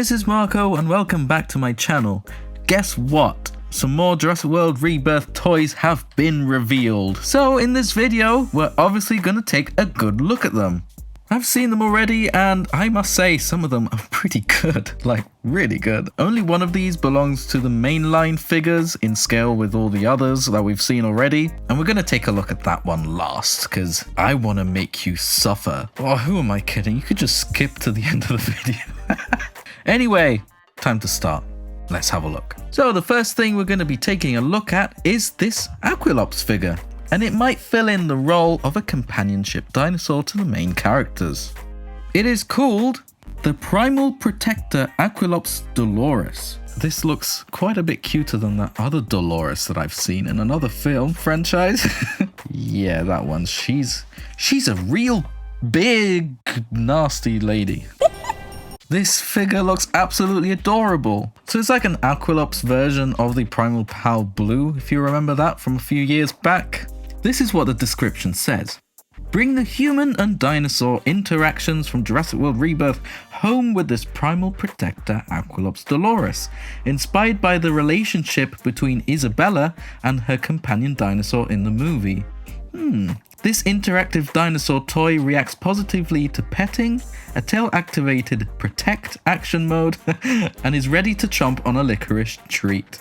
this is Marco and welcome back to my channel. Guess what? Some more Jurassic World Rebirth toys have been revealed. So in this video, we're obviously going to take a good look at them. I've seen them already and I must say some of them are pretty good, like really good. Only one of these belongs to the mainline figures in scale with all the others that we've seen already. And we're going to take a look at that one last because I want to make you suffer. Oh, who am I kidding? You could just skip to the end of the video. Anyway, time to start. Let's have a look. So the first thing we're going to be taking a look at is this Aquilops figure. And it might fill in the role of a companionship dinosaur to the main characters. It is called the Primal Protector Aquilops Dolores. This looks quite a bit cuter than that other Dolores that I've seen in another film franchise. Yeah, that one. She's a real big, nasty lady. This figure looks absolutely adorable. So it's like an Aquilops version of the Primal Pal Blue, if you remember that from a few years back. This is what the description says. Bring the human and dinosaur interactions from Jurassic World Rebirth home with this Primal Protector Aquilops Dolores, inspired by the relationship between Isabella and her companion dinosaur in the movie. This interactive dinosaur toy reacts positively to petting, a tail-activated protect action mode, and is ready to chomp on a licorice treat.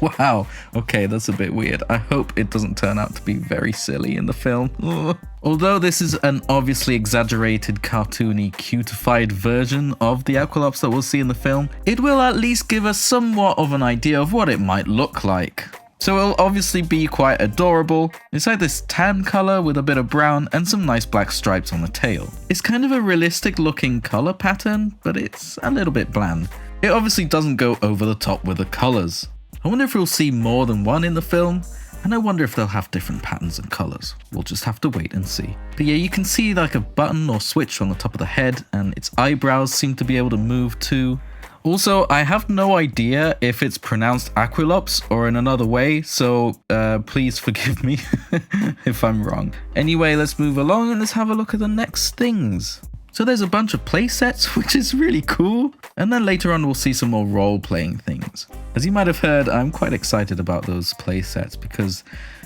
Wow, okay, that's a bit weird. I hope it doesn't turn out to be very silly in the film. Ugh. Although this is an obviously exaggerated, cartoony, cutified version of the Aquilops that we'll see in the film, it will at least give us somewhat of an idea of what it might look like. So it'll obviously be quite adorable. It's like this tan color with a bit of brown and some nice black stripes on the tail. It's kind of a realistic looking color pattern, but it's a little bit bland. It obviously doesn't go over the top with the colors. I wonder if we'll see more than one in the film, and I wonder if they'll have different patterns and colors. We'll just have to wait and see. But yeah, you can see like a button or switch on the top of the head, and its eyebrows seem to be able to move too. Also, I have no idea if it's pronounced Aquilops or in another way, so please forgive me if I'm wrong. Anyway, let's move along and let's have a look at the next things. So there's a bunch of play sets, which is really cool. And then later on, we'll see some more role-playing things. As you might have heard, I'm quite excited about those play sets because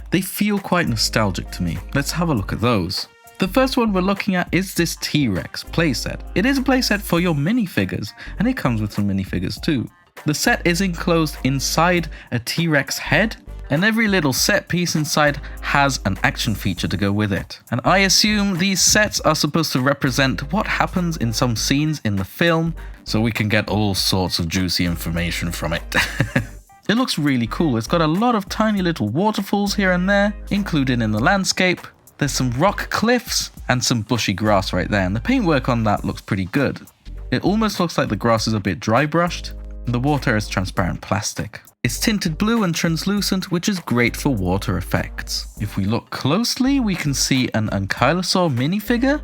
they feel quite nostalgic to me. Let's have a look at those. The first one we're looking at is this T-Rex playset. It is a playset for your minifigures, and it comes with some minifigures too. The set is enclosed inside a T-Rex head, and every little set piece inside has an action feature to go with it. And I assume these sets are supposed to represent what happens in some scenes in the film, so we can get all sorts of juicy information from it. It looks really cool. It's got a lot of tiny little waterfalls here and there, included in the landscape. There's some rock cliffs and some bushy grass right there, and the paintwork on that looks pretty good. It almost looks like the grass is a bit dry brushed, and the water is transparent plastic. It's tinted blue and translucent, which is great for water effects. If we look closely, we can see an Ankylosaur minifigure,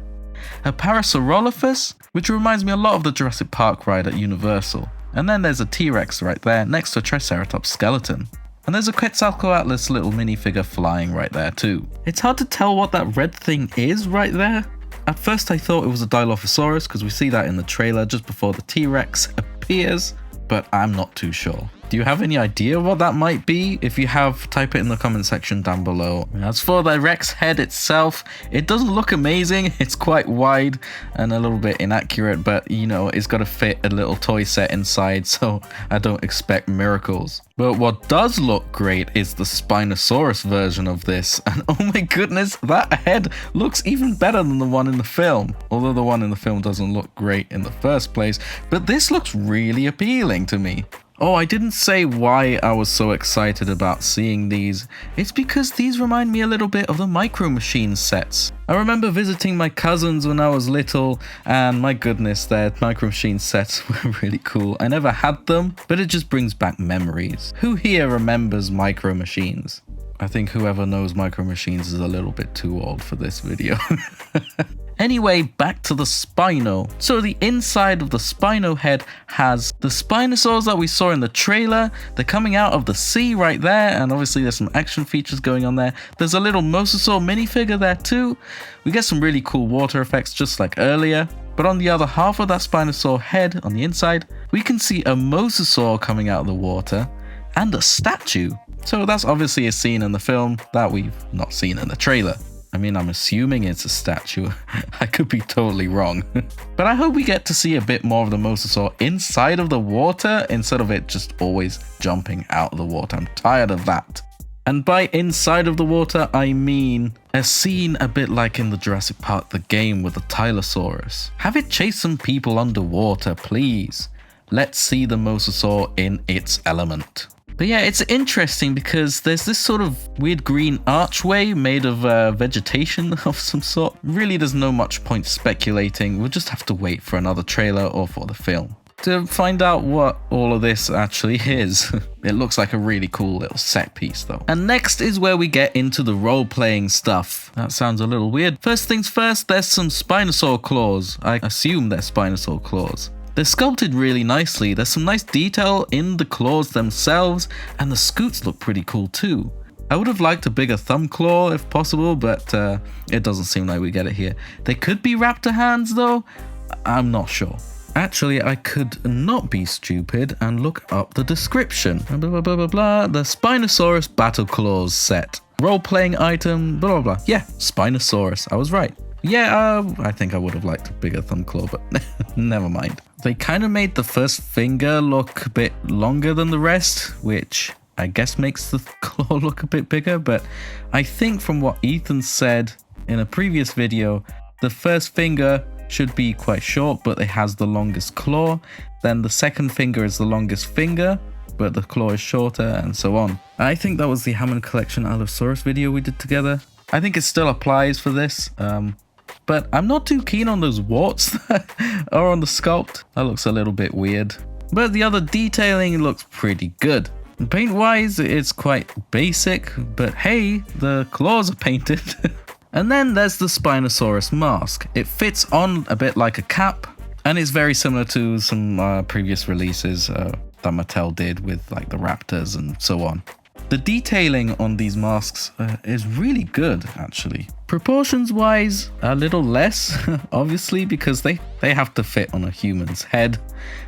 a Parasaurolophus, which reminds me a lot of the Jurassic Park ride at Universal. And then there's a T-Rex right there next to a Triceratops skeleton. And there's a Quetzalcoatlus little minifigure flying right there too. It's hard to tell what that red thing is right there. At first I thought it was a Dilophosaurus because we see that in the trailer just before the T-Rex appears, but I'm not too sure. Do you have any idea what that might be? If you have, type it in the comment section down below. As for the Rex head itself, it doesn't look amazing. It's quite wide and a little bit inaccurate, but you know, it's got to fit a little toy set inside, so I don't expect miracles. But what does look great is the Spinosaurus version of this, and oh my goodness, that head looks even better than the one in the film. Although the one in the film doesn't look great in the first place, but this looks really appealing to me. Oh, I didn't say why I was so excited about seeing these. It's because these remind me a little bit of the Micro Machines sets. I remember visiting my cousins when I was little, and my goodness, their Micro Machines sets were really cool. I never had them, but it just brings back memories. Who here remembers Micro Machines? I think whoever knows Micro Machines is a little bit too old for this video. Anyway, back to the Spino. So the inside of the Spino head has the Spinosaurs that we saw in the trailer. They're coming out of the sea right there, and obviously there's some action features going on there. There's a little Mosasaur minifigure there too. We get some really cool water effects just like earlier. But on the other half of that Spinosaur head on the inside, we can see a Mosasaur coming out of the water and a statue. So that's obviously a scene in the film that we've not seen in the trailer. I mean, I'm assuming it's a statue. I could be totally wrong. But I hope we get to see a bit more of the Mosasaur inside of the water instead of it just always jumping out of the water. I'm tired of that. And by inside of the water, I mean a scene a bit like in the Jurassic Park the game with the Tylosaurus. Have it chase some people underwater, please. Let's see the Mosasaur in its element. But yeah, it's interesting because there's this sort of weird green archway made of vegetation of some sort. Really, there's no much point speculating. We'll just have to wait for another trailer or for the film to find out what all of this actually is. It looks like a really cool little set piece though. And next is where we get into the role-playing stuff. That sounds a little weird. First things first, there's some Spinosaur claws. I assume they're Spinosaur claws. They're sculpted really nicely. There's some nice detail in the claws themselves, and the scoots look pretty cool too. I would have liked a bigger thumb claw if possible, but it doesn't seem like we get it here. They could be raptor hands though. I'm not sure. Actually, I could not be stupid and look up the description. Blah, blah, blah, blah, blah. The Spinosaurus Battle Claws set. Role-playing item, blah, blah, blah. Yeah, Spinosaurus. I was right. Yeah, I think I would have liked a bigger thumb claw, but never mind. They kind of made the first finger look a bit longer than the rest, which I guess makes the claw look a bit bigger, but I think from what Ethan said in a previous video, the first finger should be quite short, but it has the longest claw. Then the second finger is the longest finger, but the claw is shorter, and so on. I think that was the Hammond Collection Allosaurus video we did together. I think it still applies for this, but I'm not too keen on those warts that are on the sculpt. That looks a little bit weird. But the other detailing looks pretty good. Paint-wise, it's quite basic, but hey, the claws are painted. And then there's the Spinosaurus mask. It fits on a bit like a cap, and it's very similar to some previous releases that Mattel did with like the Raptors and so on. The detailing on these masks is really good, actually. Proportions-wise, a little less, obviously, because they have to fit on a human's head.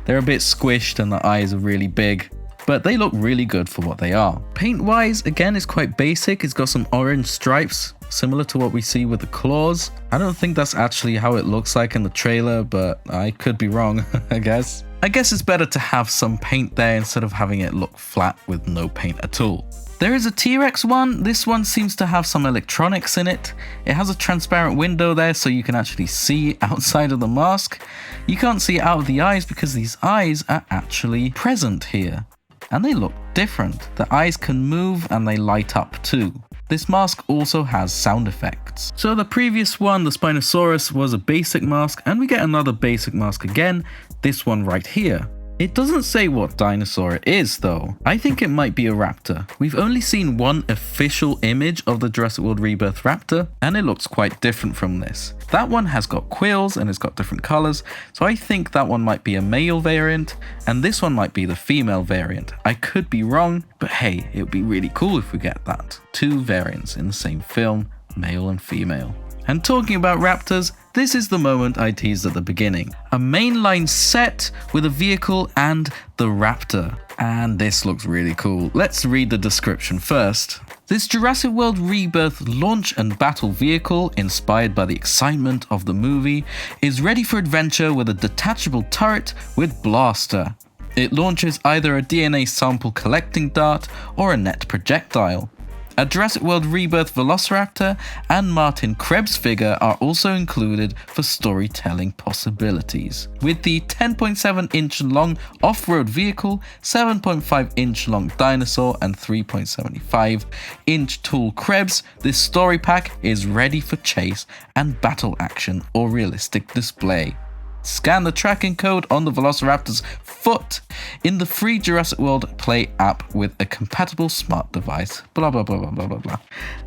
They're a bit squished and the eyes are really big, but they look really good for what they are. Paint-wise, again, it's quite basic. It's got some orange stripes, similar to what we see with the claws. I don't think that's actually how it looks like in the trailer, but I could be wrong, I guess. I guess it's better to have some paint there instead of having it look flat with no paint at all. There is a T-Rex one. This one seems to have some electronics in it. It has a transparent window there so you can actually see outside of the mask. You can't see out of the eyes because these eyes are actually present here. And they look different. The eyes can move and they light up too. This mask also has sound effects. So the previous one, the Spinosaurus, was a basic mask, and we get another basic mask again, this one right here. It doesn't say what dinosaur it is though. I think it might be a raptor. We've only seen one official image of the Jurassic World Rebirth raptor, and it looks quite different from this. That one has got quills and it's got different colors, so I think that one might be a male variant, and this one might be the female variant. I could be wrong, but hey, it would be really cool if we get that. Two variants in the same film, male and female. And talking about raptors, this is the moment I teased at the beginning. A mainline set with a vehicle and the raptor. And this looks really cool. Let's read the description first. This Jurassic World Rebirth launch and battle vehicle, inspired by the excitement of the movie, is ready for adventure with a detachable turret with blaster. It launches either a DNA sample collecting dart or a net projectile. A Jurassic World Rebirth Velociraptor and Martin Krebs figure are also included for storytelling possibilities. With the 10.7-inch long off-road vehicle, 7.5-inch long dinosaur, and 3.75-inch tall Krebs, this story pack is ready for chase and battle action or realistic display. Scan the tracking code on the Velociraptor's foot in the free Jurassic World Play app with a compatible smart device. Blah, blah, blah, blah, blah, blah, blah.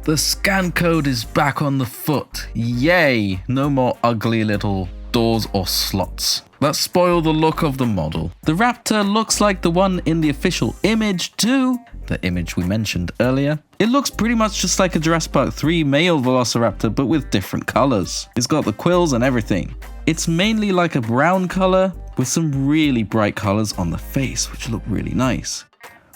The scan code is back on the foot. Yay! No more ugly little doors or slots that spoil the look of the model. The Raptor looks like the one in the official image too. the image we mentioned earlier. It looks pretty much just like a Jurassic Park 3 male Velociraptor, but with different colors. It's got the quills and everything. It's mainly like a brown color with some really bright colors on the face, which look really nice.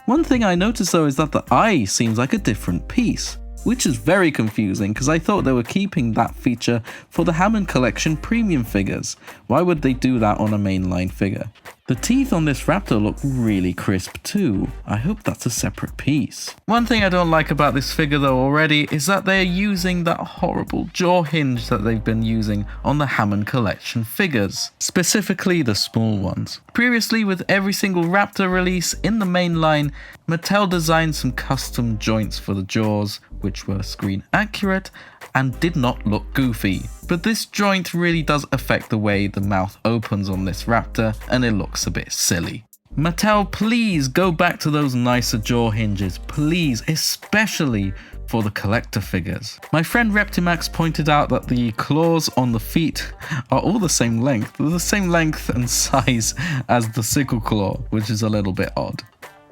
One thing I noticed though is that the eye seems like a different piece, which is very confusing because I thought they were keeping that feature for the Hammond Collection premium figures. Why would they do that on a mainline figure? The teeth on this raptor look really crisp too. I hope that's a separate piece. One thing I don't like about this figure though already is that they're using that horrible jaw hinge that they've been using on the Hammond Collection figures, specifically the small ones. Previously, with every single Raptor release in the main line, Mattel designed some custom joints for the jaws, which were screen accurate and did not look goofy. But this joint really does affect the way the mouth opens on this raptor, and it looks a bit silly. Mattel, please go back to those nicer jaw hinges, please, especially for the collector figures. My friend Reptimax pointed out that the claws on the feet are all the same length. They're the same length and size as the sickle claw, which is a little bit odd,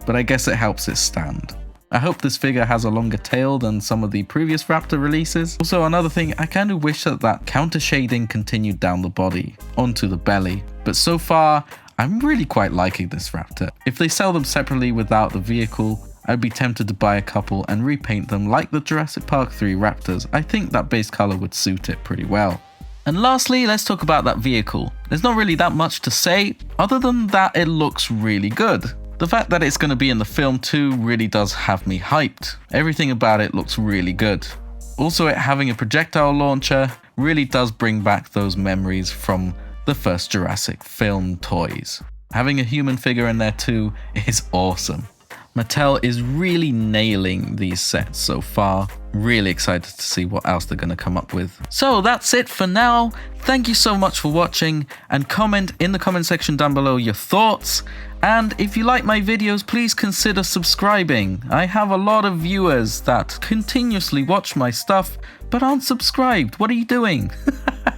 but I guess it helps it stand. I hope this figure has a longer tail than some of the previous Raptor releases. Also, another thing, I kind of wish that counter shading continued down the body, onto the belly. But so far, I'm really quite liking this Raptor. If they sell them separately without the vehicle, I'd be tempted to buy a couple and repaint them like the Jurassic Park 3 Raptors. I think that base color would suit it pretty well. And lastly, let's talk about that vehicle. There's not really that much to say, other than that it looks really good. The fact that it's going to be in the film too really does have me hyped. Everything about it looks really good. Also, it having a projectile launcher really does bring back those memories from the first Jurassic film toys. Having a human figure in there too is awesome. Mattel is really nailing these sets so far. Really excited to see what else they're going to come up with. So that's it for now. Thank you so much for watching, and comment in the comment section down below your thoughts. And if you like my videos, please consider subscribing. I have a lot of viewers that continuously watch my stuff but aren't subscribed. What are you doing?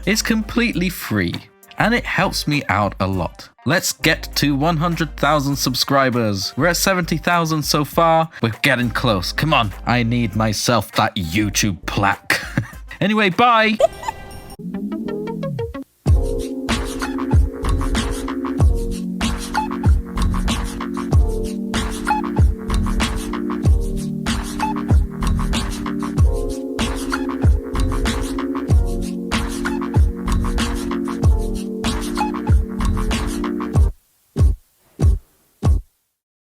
It's completely free and it helps me out a lot. Let's get to 100,000 subscribers. We're at 70,000 so far. We're getting close. Come on. I need myself that YouTube plaque. Anyway, bye.